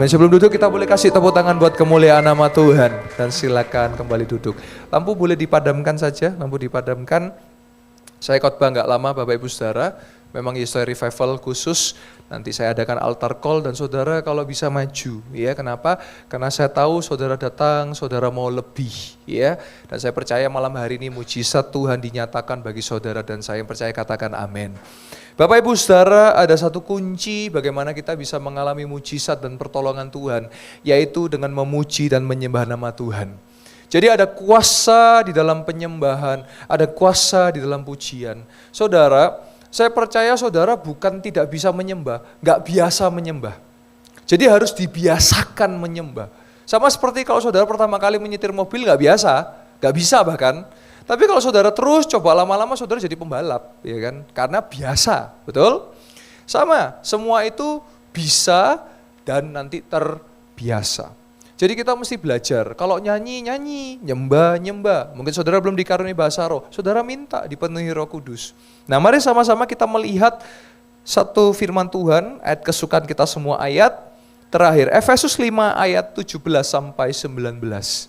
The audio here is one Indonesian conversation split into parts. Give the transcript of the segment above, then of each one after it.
Sebelum duduk kita boleh kasih tepuk tangan buat kemuliaan nama Tuhan. Dan silakan kembali duduk. Lampu boleh dipadamkan saja, lampu dipadamkan. Saya khotbah nggak lama Bapak Ibu Saudara. Memang Yesus Revival khusus. Nanti saya adakan altar call dan saudara kalau bisa maju. Ya, kenapa? Karena saya tahu saudara datang, saudara mau lebih. Ya, dan saya percaya malam hari ini mujizat Tuhan dinyatakan bagi saudara dan saya yang percaya katakan amin. Bapak Ibu Saudara, ada satu kunci bagaimana kita bisa mengalami mujizat dan pertolongan Tuhan, yaitu dengan memuji dan menyembah nama Tuhan. Jadi ada kuasa di dalam penyembahan, ada kuasa di dalam pujian. Saudara, saya percaya saudara bukan tidak bisa menyembah, gak biasa menyembah. Jadi harus dibiasakan menyembah. Sama seperti kalau saudara pertama kali menyetir mobil gak biasa, gak bisa bahkan. Tapi kalau saudara terus coba lama-lama saudara jadi pembalap, ya kan? Karena biasa, betul? Sama, semua itu bisa dan nanti terbiasa. Jadi kita mesti belajar, kalau nyanyi, nyembah. Mungkin saudara belum dikaruniai bahasa roh, saudara minta dipenuhi Roh Kudus. Nah, mari sama-sama kita melihat satu firman Tuhan, ayat kesukaan kita semua ayat terakhir, Efesus 5 ayat 17 sampai 19.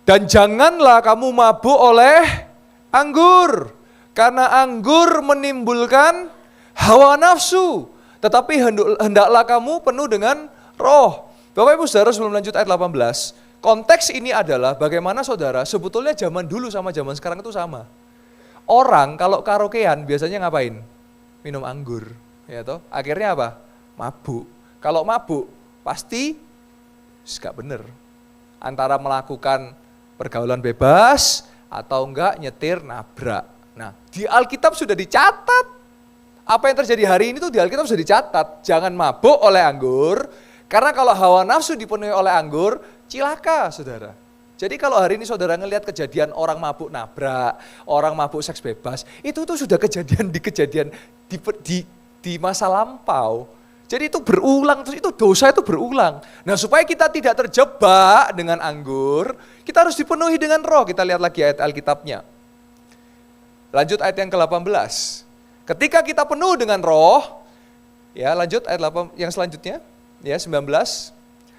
Dan janganlah kamu mabuk oleh anggur, karena anggur menimbulkan hawa nafsu, tetapi hendaklah kamu penuh dengan roh. Bapak Ibu Saudara, sebelum lanjut ayat 18, konteks ini adalah bagaimana saudara sebetulnya zaman dulu sama zaman sekarang itu sama. Orang kalau karaokean biasanya ngapain? Minum anggur, ya toh? Akhirnya apa? Mabuk. Kalau mabuk pasti gak bener. Antara melakukan pergaulan bebas atau enggak nyetir nabrak. Nah, di Alkitab sudah dicatat. Apa yang terjadi hari ini tuh di Alkitab sudah dicatat. Jangan mabuk oleh anggur, karena kalau hawa nafsu dipenuhi oleh anggur, cilaka saudara. Jadi kalau hari ini saudara ngelihat kejadian orang mabuk nabrak, orang mabuk seks bebas, itu tuh sudah kejadian di masa lampau. Jadi itu berulang, terus itu dosa itu berulang. Nah, supaya kita tidak terjebak dengan anggur, kita harus dipenuhi dengan roh. Kita lihat lagi ayat Alkitabnya. Lanjut ayat yang ke-18. Ketika kita penuh dengan roh, ya lanjut ayat 8 yang selanjutnya, ya 19.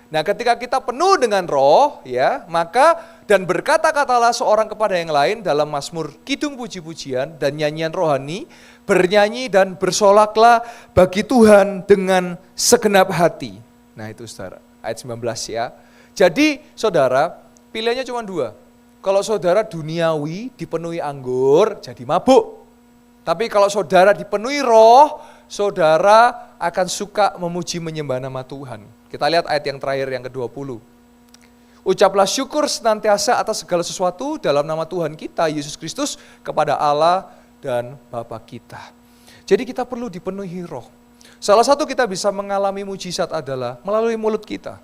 Nah, ketika kita penuh dengan roh, ya, maka dan berkata-katalah seorang kepada yang lain dalam mazmur, kidung puji-pujian dan nyanyian rohani, bernyanyi dan bersolaklah bagi Tuhan dengan segenap hati. Nah itu saudara, ayat 19 ya. Jadi saudara, pilihannya cuma dua. Kalau saudara duniawi dipenuhi anggur, jadi mabuk. Tapi kalau saudara dipenuhi roh, saudara akan suka memuji menyembah nama Tuhan. Kita lihat ayat yang terakhir yang ke-20. Ucaplah syukur senantiasa atas segala sesuatu dalam nama Tuhan kita, Yesus Kristus, kepada Allah dan Bapa kita. Jadi kita perlu dipenuhi roh. Salah satu kita bisa mengalami mujizat adalah melalui mulut kita.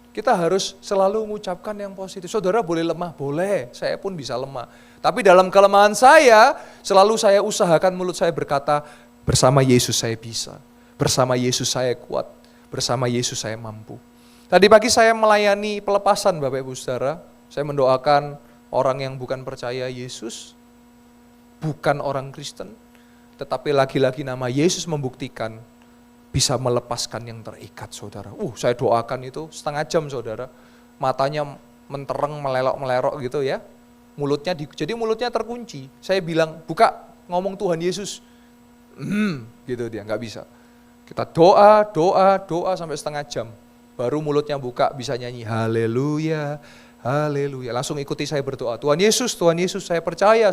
Kita harus selalu mengucapkan yang positif. Saudara boleh lemah, boleh, saya pun bisa lemah. Tapi dalam kelemahan saya, selalu saya usahakan mulut saya berkata, bersama Yesus saya bisa, bersama Yesus saya kuat, bersama Yesus saya mampu. Tadi pagi saya melayani pelepasan Bapak Ibu Saudara, saya mendoakan orang yang bukan percaya Yesus, bukan orang Kristen, tetapi lagi-lagi nama Yesus membuktikan bisa melepaskan yang terikat saudara. Saya doakan itu setengah jam saudara, matanya mentereng, melelok-melerok gitu ya, jadi mulutnya terkunci. Saya bilang, buka ngomong Tuhan Yesus, gitu dia, nggak bisa. Kita doa sampai setengah jam. Baru mulutnya buka, bisa nyanyi haleluya, haleluya. Langsung ikuti saya berdoa. Tuhan Yesus, saya percaya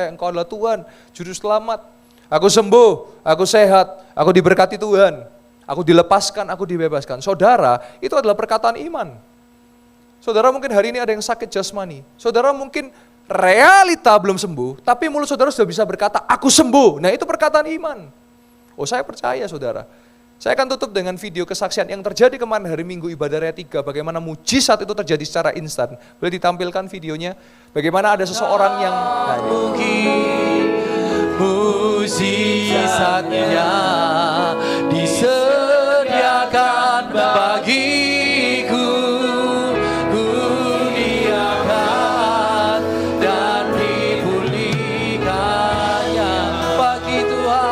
Engkau adalah Tuhan, Juru Selamat. Aku sembuh, aku sehat, aku diberkati Tuhan. Aku dilepaskan, aku dibebaskan. Saudara, itu adalah perkataan iman. Saudara mungkin hari ini ada yang sakit jasmani. Saudara mungkin realita belum sembuh, tapi mulut saudara sudah bisa berkata, aku sembuh. Nah itu perkataan iman. Saya percaya saudara. Saya akan tutup dengan video kesaksian yang terjadi kemarin hari Minggu ibadah Raya 3. Bagaimana mujizat itu terjadi secara instan. Boleh ditampilkan videonya. Bagaimana ada seseorang yang mujizatnya disediakan bagiku. Kurniakan dan dipulihkannya bagi Tuhan.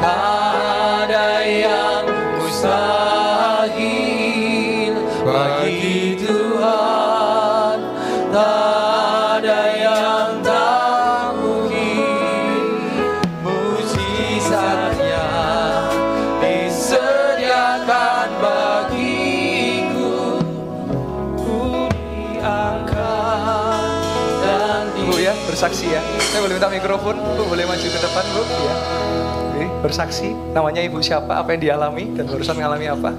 Tak ada yang mustahil bagi Tuhan, tak ada yang tak mungkin. Mujizatnya disediakan bagiku, ku diangkat dan Bu ya, bersaksi ya. Saya boleh minta mikrofon, Bu boleh maju ke depan Bu ya. Oke, bersaksi, namanya Ibu siapa, apa yang dialami, dan barusan ngalami apa?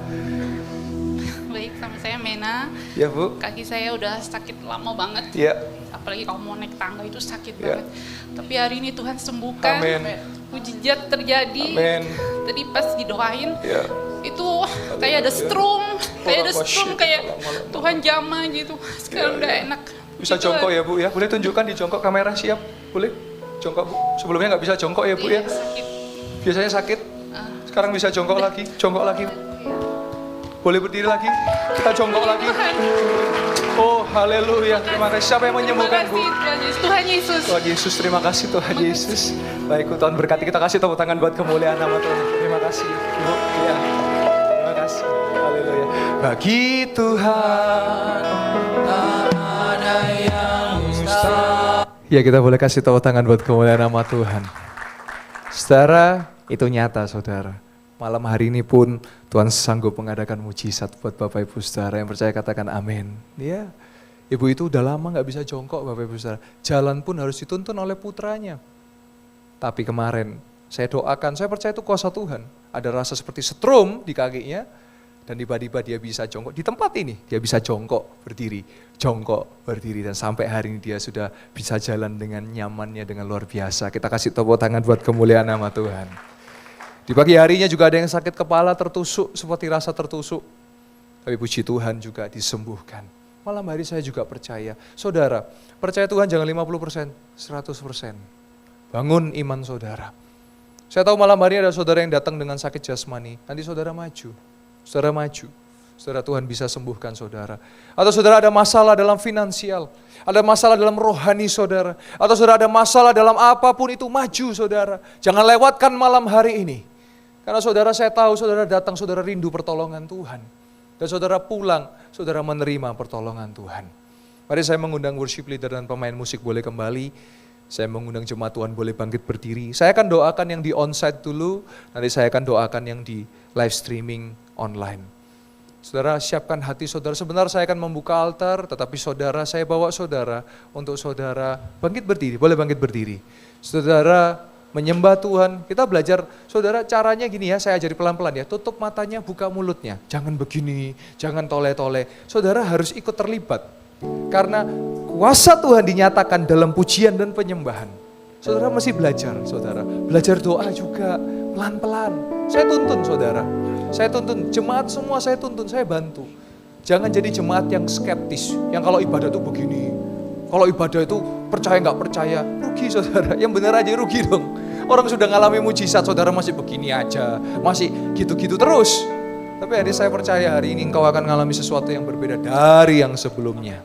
Baik, sama saya Mena. Ya Bu. Kaki saya udah sakit lama banget. Ya. Apalagi kalau mau naik tangga itu sakit Ya. banget. Tapi hari ini Tuhan sembuhkan. Amin. Mujizat terjadi. Amin. Tadi pas didoain, Ya. itu kayak ada strum, kayak Tuhan jamah gitu. Sekarang udah enak. Bisa Puji jongkok Tuhan. ya Bu ya, boleh tunjukkan di jongkok kamera, siap? Boleh? Jongkok Bu, sebelumnya nggak bisa jongkok ya Bu ya? Iya, sakit. Biasanya sakit, sekarang bisa jongkok lagi, jongkok lagi. Boleh berdiri lagi, kita jongkok lagi. Oh haleluya, terima kasih. Siapa yang Terima menyembuhkan Bu? kasih Tuhan Yesus. Tuhan Yesus, terima kasih Tuhan Yesus. Baik, Tuhan berkati, kita kasih tepuk tangan buat kemuliaan nama Tuhan. Terima kasih Ibu. Ya. Terima kasih. Haleluya. Bagi Tuhan ada yang mustahil. ya, kita boleh kasih tepuk tangan buat kemuliaan nama Tuhan. Saudara, itu nyata saudara. Malam hari ini pun Tuhan sanggup mengadakan mujizat buat Bapak Ibu Saudara yang percaya katakan amin. Ya, Ibu itu udah lama gak bisa jongkok Bapak Ibu Saudara. Jalan pun harus dituntun oleh putranya. Tapi kemarin saya doakan, saya percaya itu kuasa Tuhan. Ada rasa seperti setrum di kakinya. Dan tiba-tiba dia bisa jongkok. Di tempat ini dia bisa jongkok berdiri. Jongkok berdiri. Dan sampai hari ini dia sudah bisa jalan dengan nyamannya, dengan luar biasa. Kita kasih tepuk tangan buat kemuliaan nama Tuhan. Di pagi harinya juga ada yang sakit kepala tertusuk, seperti rasa tertusuk. Tapi puji Tuhan juga disembuhkan. Malam hari saya juga percaya. Saudara, percaya Tuhan jangan 50%, 100%. Bangun iman saudara. Saya tahu malam hari ada saudara yang datang dengan sakit jasmani. Nanti saudara maju. Saudara maju. Saudara, Tuhan bisa sembuhkan saudara. Atau saudara ada masalah dalam finansial. Ada masalah dalam rohani saudara. Atau saudara ada masalah dalam apapun itu, maju saudara. Jangan lewatkan malam hari ini. Karena saudara, saya tahu saudara datang, saudara rindu pertolongan Tuhan. Dan saudara pulang, saudara menerima pertolongan Tuhan. Mari saya mengundang worship leader dan pemain musik boleh kembali. Saya mengundang jemaat Tuhan boleh bangkit berdiri. Saya akan doakan yang di onsite dulu, nanti saya akan doakan yang di live streaming online. Saudara, siapkan hati saudara. Sebentar saya akan membuka altar, tetapi saudara, saya bawa saudara untuk saudara bangkit berdiri. Boleh bangkit berdiri. Saudara menyembah Tuhan, kita belajar, saudara caranya gini ya, saya ajari pelan-pelan ya, tutup matanya, buka mulutnya, jangan begini, jangan tole-tole, saudara harus ikut terlibat, karena kuasa Tuhan dinyatakan dalam pujian dan penyembahan. Saudara masih belajar, saudara, belajar doa juga, pelan-pelan, saya tuntun saudara, saya tuntun, jemaat semua saya tuntun, saya bantu, jangan jadi jemaat yang skeptis, yang kalau ibadah itu begini, kalau ibadah itu percaya nggak percaya, rugi saudara, yang benar aja rugi dong. Orang sudah ngalami mujizat, saudara masih begini aja, masih gitu-gitu terus. Tapi hari saya percaya hari ini engkau akan ngalami sesuatu yang berbeda dari yang sebelumnya.